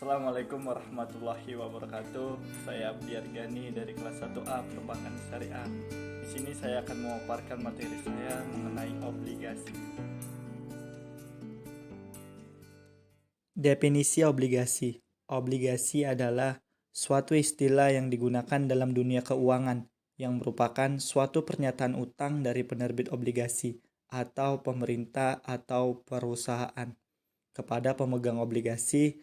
Assalamualaikum warahmatullahi wabarakatuh. Saya Abdi Argani dari kelas 1A Perbankan Syariah. Di sini saya akan memaparkan materi saya mengenai obligasi. Definisi obligasi. Obligasi adalah suatu istilah yang digunakan dalam dunia keuangan yang merupakan suatu pernyataan utang dari penerbit obligasi atau pemerintah atau perusahaan kepada pemegang obligasi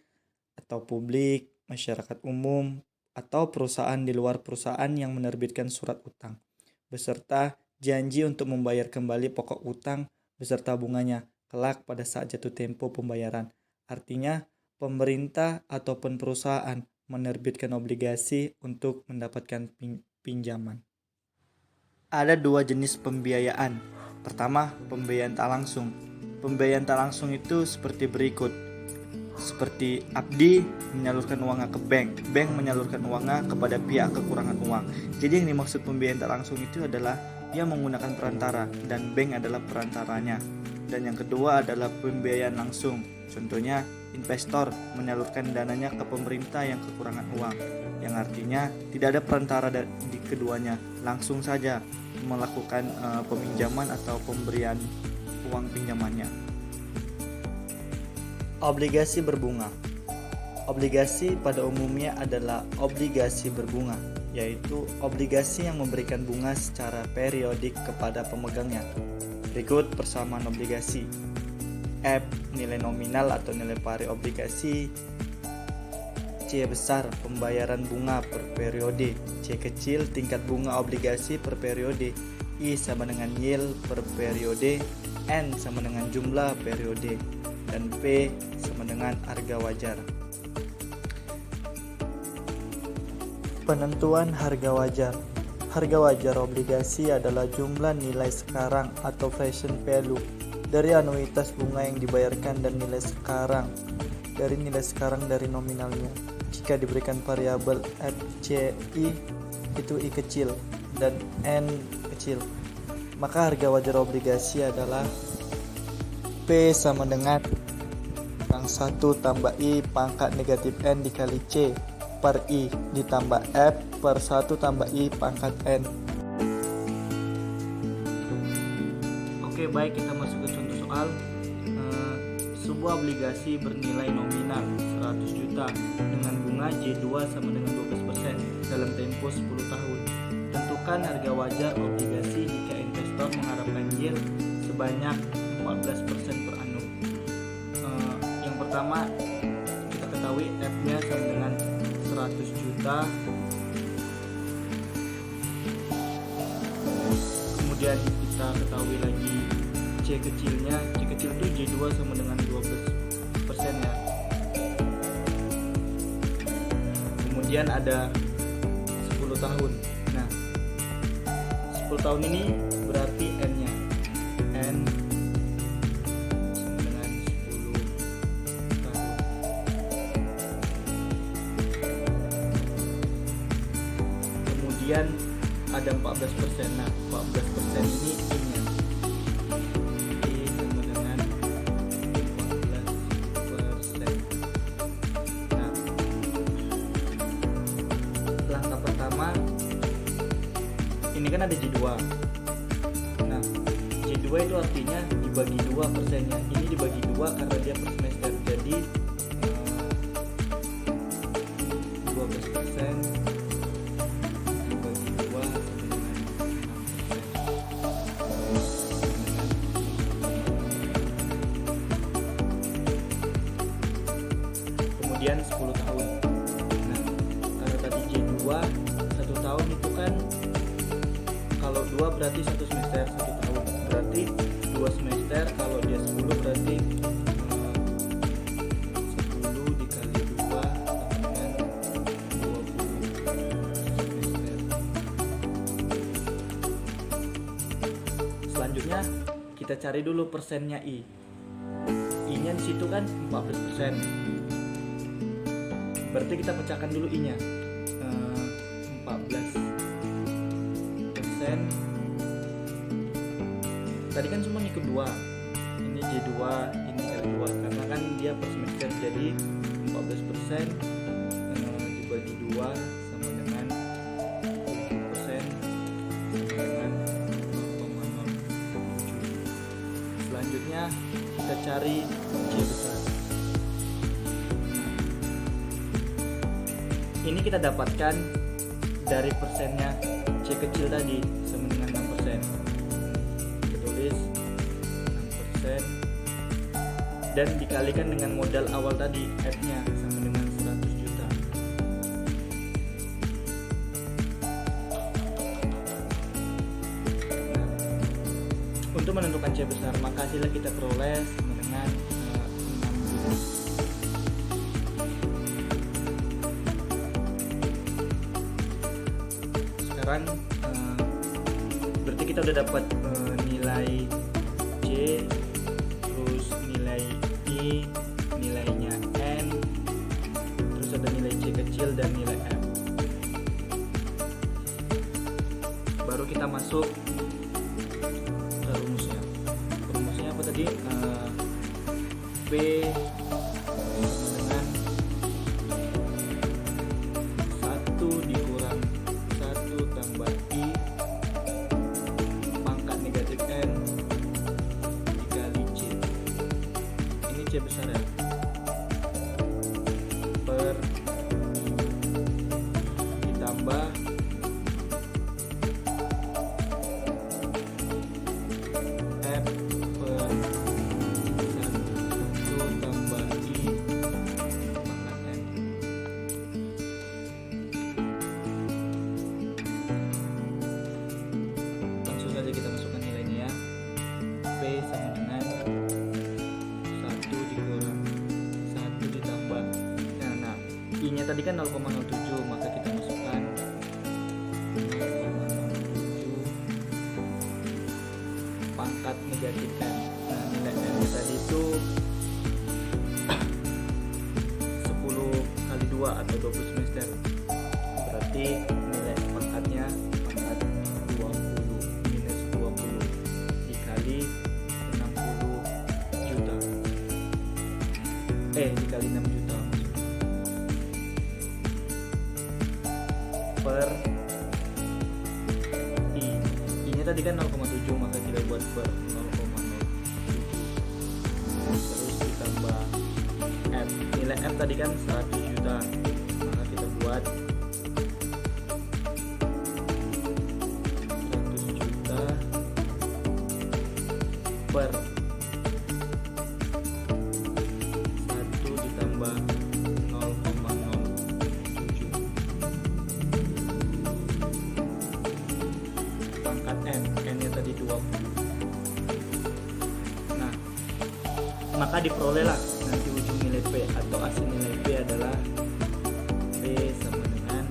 atau publik, masyarakat umum, atau perusahaan di luar perusahaan yang menerbitkan surat utang, beserta janji untuk membayar kembali pokok utang beserta bunganya kelak pada saat jatuh tempo pembayaran. Artinya, pemerintah ataupun perusahaan menerbitkan obligasi untuk mendapatkan pinjaman. Ada dua jenis pembiayaan. Pertama, pembiayaan tak langsung. Pembiayaan tak langsung itu seperti berikut. Seperti Abdi menyalurkan uangnya ke bank menyalurkan uangnya kepada pihak kekurangan uang. Jadi yang dimaksud pembiayaan tak langsung itu adalah dia menggunakan perantara dan bank adalah perantaranya. Dan yang kedua adalah pembiayaan langsung. Contohnya investor menyalurkan dananya ke pemerintah yang kekurangan uang, yang artinya tidak ada perantara di keduanya, langsung saja melakukan peminjaman atau pemberian uang pinjamannya. Obligasi berbunga. Obligasi pada umumnya adalah obligasi berbunga, yaitu obligasi yang memberikan bunga secara periodik kepada pemegangnya. Berikut persamaan obligasi. F. Nilai nominal atau nilai pari obligasi. C. Besar pembayaran bunga per periode. C. Kecil tingkat bunga obligasi per periode. I sama dengan yield per periode. N sama dengan jumlah periode. Dan P sama dengan harga wajar. Penentuan harga wajar. Harga wajar obligasi adalah jumlah nilai sekarang atau present value dari anuitas bunga yang dibayarkan dan nilai sekarang dari nominalnya. Jika diberikan variabel FCI itu I kecil dan N kecil, maka harga wajar obligasi adalah P sama dengan pangkat 1 tambah I pangkat negatif N dikali C per I ditambah F per 1 tambah I pangkat N. Oke, baik, kita masuk ke contoh soal. Sebuah obligasi bernilai nominal 100 juta dengan bunga J2 sama dengan 12% dalam tempo 10 tahun. Tentukan harga wajar obligasi jika investor mengharapkan yield sebanyak 14% per annum. Yang pertama, kita ketahui F-nya sama dengan 100 juta. Kemudian kita ketahui lagi C kecilnya. C kecil itu J2 sama dengan 12% ya. Kemudian ada 10 tahun. Nah, 10 tahun ini berarti N-nya. N sama dengan 10 tahun. Kemudian ada 14%. Nah, 14% ini I-nya. I sama dengan 14%. Nah, langkah pertama, ini kan ada J2. Nah, J2 itu artinya dibagi 2 persennya. Ini dibagi 2 karena dia per semester. Jadi 12% dibagi 2 sama dengan 6%. Kemudian 10 tahun. Nah, karena tadi J2 1 tahun itu kan, kalau 2 berarti 1 semester, 1 tahun berarti 2 semester. Kalau dia 10 berarti 10 dikali 2 sama dengan 20 semester. Selanjutnya kita cari dulu persennya I. I-nya di situ kan 14%. Berarti kita pecahkan dulu I-nya. 14%. Tadi kan cuma ikut 2. Ini J2, ini L2 karena kan dia per semester, jadi 14 15% dibagi 2 sama dengan 7% sama dengan 0,07. Selanjutnya kita cari C besar. Ini kita dapatkan dari persennya C kecil tadi sama dengan 6%. Kita tulis 6% dan dikalikan dengan modal awal tadi F-nya sama dengan 100 juta. Nah, untuk menentukan C besar, maka hasilnya kita peroleh sama dengan 6 juta. Sekarang berarti kita udah dapat nilai C, terus nilai I, nilainya N, terus ada nilai C kecil dan nilai F. Baru kita masuk ke rumusnya. Rumusnya apa tadi? P sama dengan 1 dikurang 1 tambah I pangkat negatif N dikali C. Ini C besar ya, per ditambah F per 1 tambah I pangkat N. Langsung saja kita masukkan nilainya ya. P sama dengan 1 dikurang 1 ditambah nah I nya tadi kan 0,07, maka kita masukkan 0,07 pangkat negatif N. Nah, nilai N nya tadi itu 10 kali 2 atau 20 semester. Berarti nilai pangkatnya pangkat 20 minus 20 dikali 60 juta. Dikali 6 juta per I. I nya tadi kan 0,7, maka kita buat per 0,07. Terus ditambah F. Nilai F tadi kan 100 juta, maka kita buat 100 juta per 1 ditambah 0,07 pangkat N. N nya tadi 20. Nah, maka diperolehlah nanti ujung nilai P atau hasil nilai P adalah P sama dengan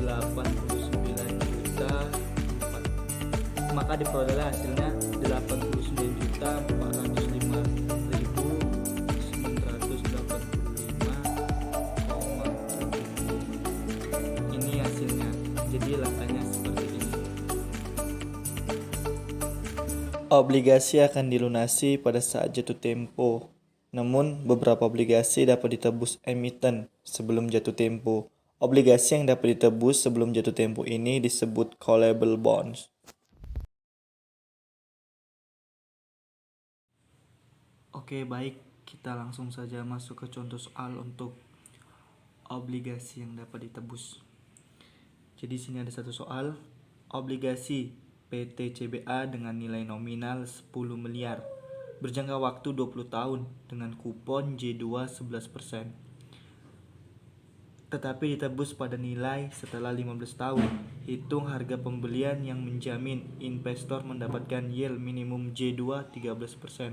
89 juta 4. Maka diperolehlah hasilnya 89 juta 405.985,75. Ini hasilnya. Jadi langkahnya seperti ini. Obligasi akan dilunasi pada saat jatuh tempo. Namun, beberapa obligasi dapat ditebus emiten sebelum jatuh tempo. Obligasi yang dapat ditebus sebelum jatuh tempo ini disebut callable bonds. Oke, baik. Kita langsung saja masuk ke contoh soal untuk obligasi yang dapat ditebus. Jadi sini ada satu soal, obligasi PT CBA dengan nilai nominal 10 miliar berjangka waktu 20 tahun dengan kupon J2 11%. Tetapi ditebus pada nilai setelah 15 tahun. Hitung harga pembelian yang menjamin investor mendapatkan yield minimum J2 13%.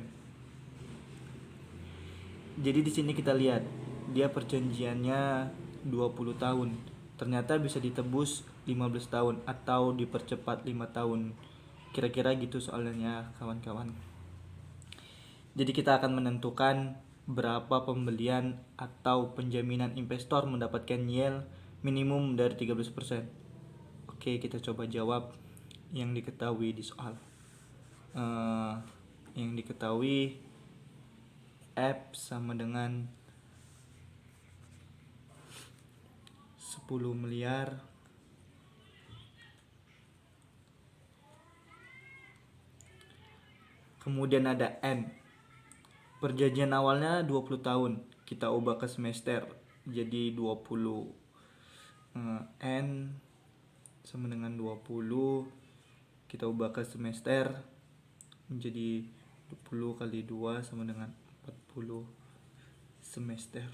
Jadi di sini kita lihat dia perjanjiannya 20 tahun. Ternyata bisa ditebus 15 tahun atau dipercepat 5 tahun. Kira-kira gitu soalnya kawan-kawan. Jadi kita akan menentukan berapa pembelian atau penjaminan investor mendapatkan yield minimum dari 13%. Oke, kita coba jawab yang diketahui di soal. Yang diketahui ketahui F sama dengan 10 miliar kemudian ada N. Perjanjian awalnya 20 tahun, kita ubah ke semester jadi 20. N sama dengan 20, kita ubah ke semester menjadi 20 kali 2 sama dengan 40 semester.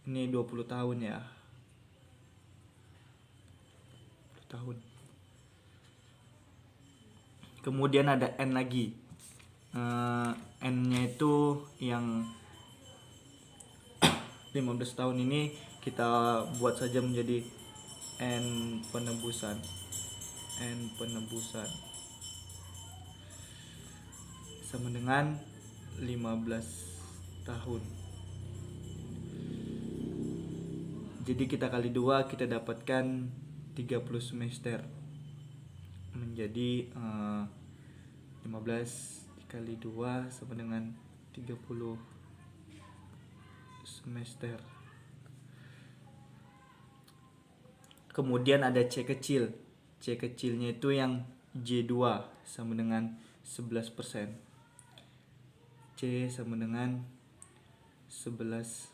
Ini 20 tahun ya. 20 tahun. Kemudian ada N lagi. N-nya itu yang 15 tahun ini kita buat saja menjadi N penebusan. N penebusan sama dengan 15 tahun. Jadi kita kali 2 kita dapatkan 30 semester. Menjadi 15 dikali 2 sama dengan 30 semester. Kemudian ada C kecil. C kecilnya itu yang J2 sama dengan 11%. C sama dengan 11%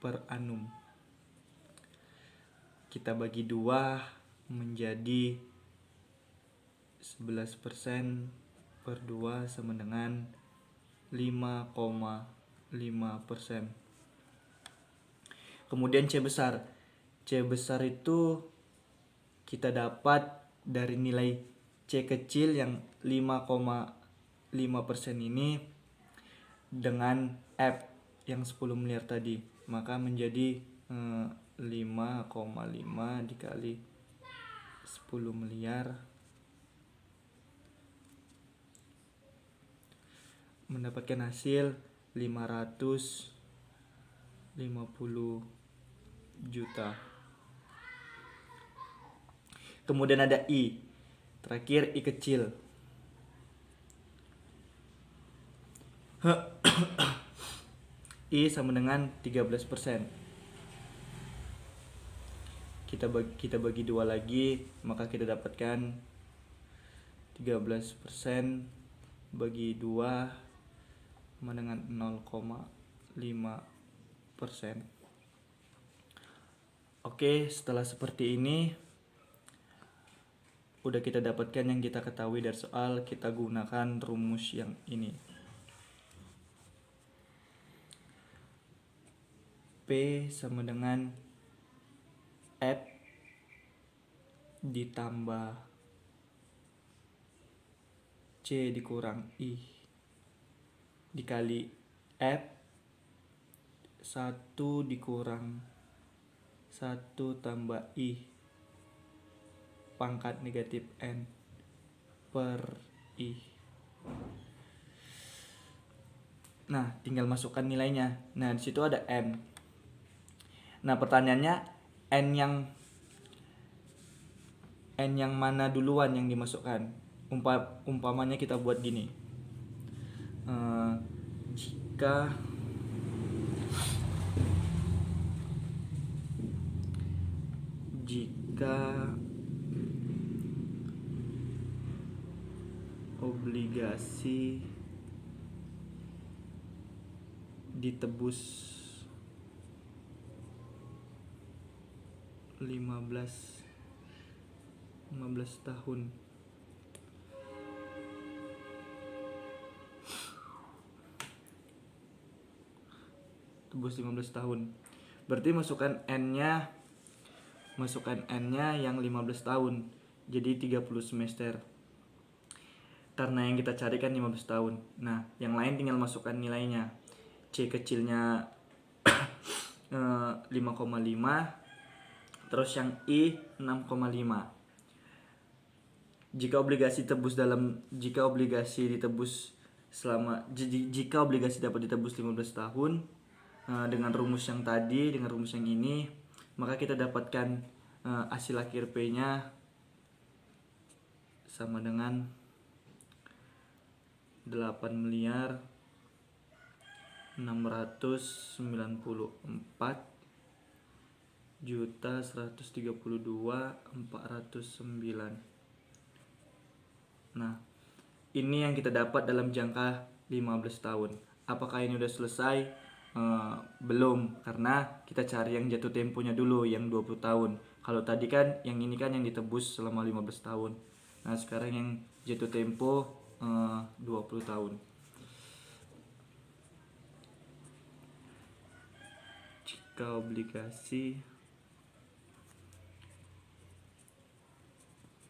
per annum. Kita bagi 2 menjadi 11% per 2 sama dengan 5,5%. Kemudian C besar. C besar itu kita dapat dari nilai C kecil yang 5,5% ini dengan F yang 10 miliar tadi. Maka menjadi 5,5 dikali 10 miliar mendapatkan hasil 550 juta. Kemudian ada I. Terakhir I kecil. I sama dengan 13%. Kita bagi 2 lagi, maka kita dapatkan 13% bagi 2 sama dengan 0,5%. Oke, setelah seperti ini udah kita dapatkan yang kita ketahui dari soal, kita gunakan rumus yang ini. P sama dengan F ditambah C dikurang I dikali F 1 dikurang 1 tambah I pangkat negatif N per I. Nah, tinggal masukkan nilainya. Nah, di situ ada N. Nah, pertanyaannya N yang mana duluan yang dimasukkan? Umpamanya kita buat gini. Jika obligasi ditebus 15 tahun. Tebus 15 tahun. Berarti masukkan N-nya yang 15 tahun. Jadi 30 semester. Karena yang kita cari kan 15 tahun. Nah, yang lain tinggal masukkan nilainya. C kecilnya 5,5. Terus yang I 6,5. Jika obligasi dapat ditebus 15 tahun dengan rumus yang tadi, dengan rumus yang ini, maka kita dapatkan hasil akhir P-nya sama dengan 8.194.132.409. Nah, ini yang kita dapat dalam jangka 15 tahun. Apakah ini udah selesai? Belum, karena kita cari yang jatuh temponya dulu yang 20 tahun. Kalau tadi kan yang ini kan yang ditebus selama 15 tahun. Nah, sekarang yang jatuh tempo 20 tahun. Jika obligasi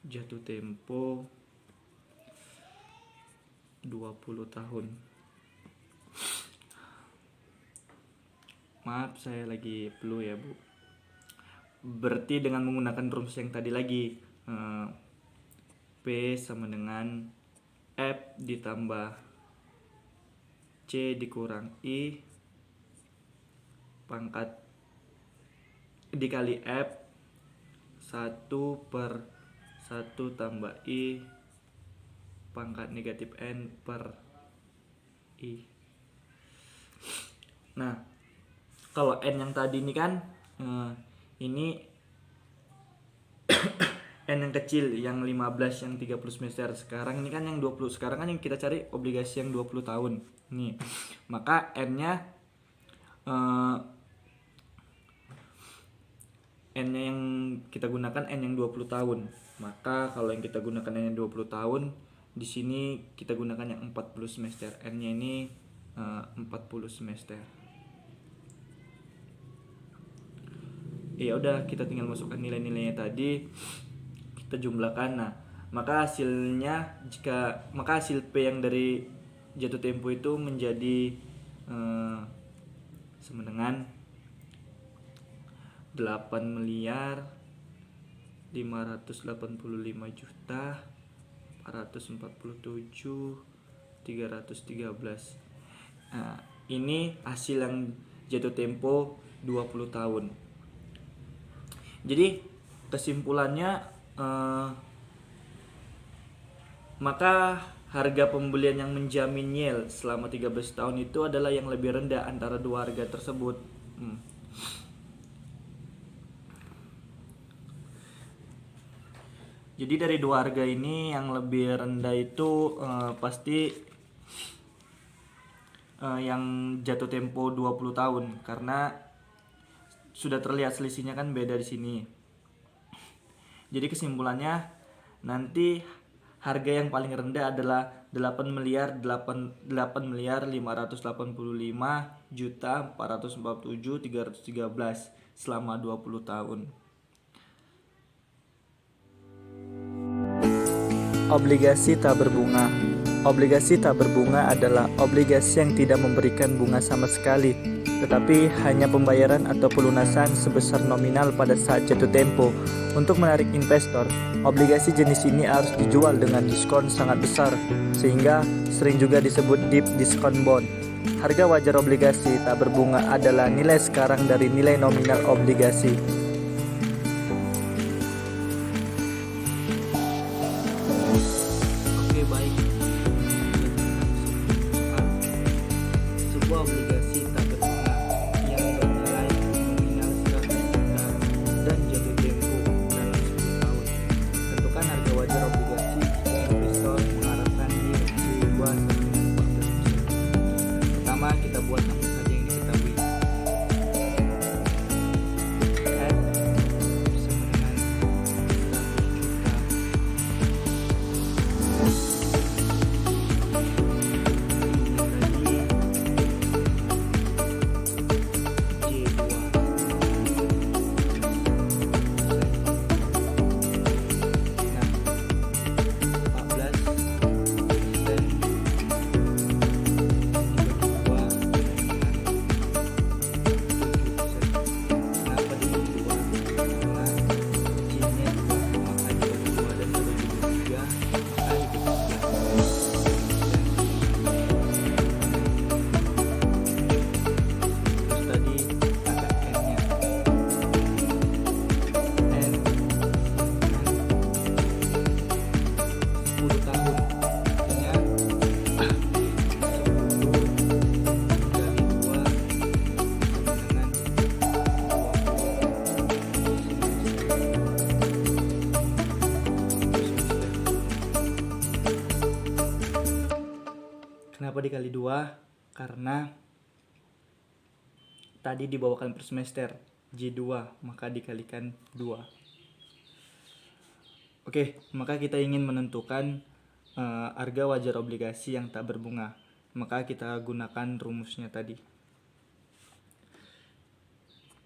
jatuh tempo 20 tahun. Maaf, saya lagi flu ya, Bu. Berarti dengan menggunakan rumus yang tadi lagi, P sama dengan F ditambah C dikurang I pangkat dikali F 1/1 tambah I pangkat negatif N per I. Nah, kalau N yang tadi ini kan ini N yang kecil, yang 15, yang 30 semester. Sekarang ini kan yang 20. Sekarang kan yang kita cari obligasi yang 20 tahun. Nih. Maka N-nya N-nya yang kita gunakan N yang 20 tahun. Maka kalau yang kita gunakan N yang 20 tahun, di sini kita gunakan yang 40 semester. N-nya ini 40 semester. Ya udah, kita tinggal masukkan nilai-nilainya tadi, kita jumlahkan. Nah, maka hasil P yang dari jatuh tempo itu menjadi sama dengan 8.455.447.313. Nah, ini hasil yang jatuh tempo 20 tahun. Jadi kesimpulannya, maka harga pembelian yang menjamin yield selama 13 tahun itu adalah yang lebih rendah antara dua harga tersebut. Jadi dari dua harga ini yang lebih rendah itu pasti yang jatuh tempo 20 tahun, karena sudah terlihat selisihnya kan beda di sini. Jadi kesimpulannya, nanti harga yang paling rendah adalah 8.585.447.313 selama 20 tahun. Obligasi tak berbunga. Obligasi tak berbunga adalah obligasi yang tidak memberikan bunga sama sekali, tetapi hanya pembayaran atau pelunasan sebesar nominal pada saat jatuh tempo. Untuk menarik investor, obligasi jenis ini harus dijual dengan diskon sangat besar, sehingga sering juga disebut deep discount bond. Harga wajar obligasi tak berbunga adalah nilai sekarang dari nilai nominal obligasi. Oke, baik. Sebuah obligasi tak berbunga yang bernilai nominal 100 juta dan jatuh tempo dalam 10 tahun. Tentukan harga wajar obligasi jika investor mengharapkan yield di bawah 14%. Pertama, kita buat apa saja yang diketahui. F Kenapa dikali 2? Karena tadi dibawakan per semester J2, maka dikalikan 2. Oke, maka kita ingin menentukan harga wajar obligasi yang tak berbunga. Maka kita gunakan rumusnya tadi.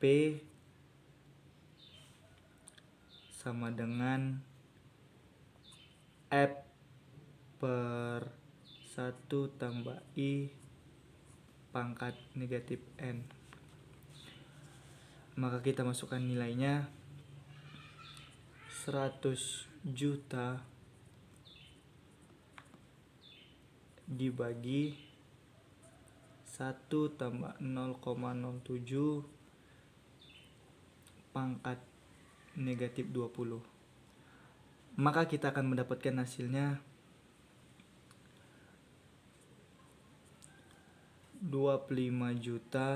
P sama dengan F per 1 tambah I pangkat negatif N. Maka kita masukkan nilainya 100 juta dibagi 1 tambah 0,07 pangkat negatif 20. Maka kita akan mendapatkan hasilnya 25.081.928.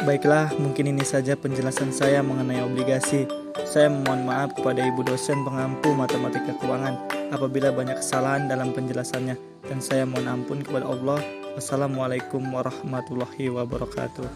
Baiklah, mungkin ini saja penjelasan saya mengenai obligasi. Saya mohon maaf kepada Ibu dosen pengampu matematika keuangan apabila banyak kesalahan dalam penjelasannya, dan saya mohon ampun kepada Allah. Wassalamualaikum warahmatullahi wabarakatuh.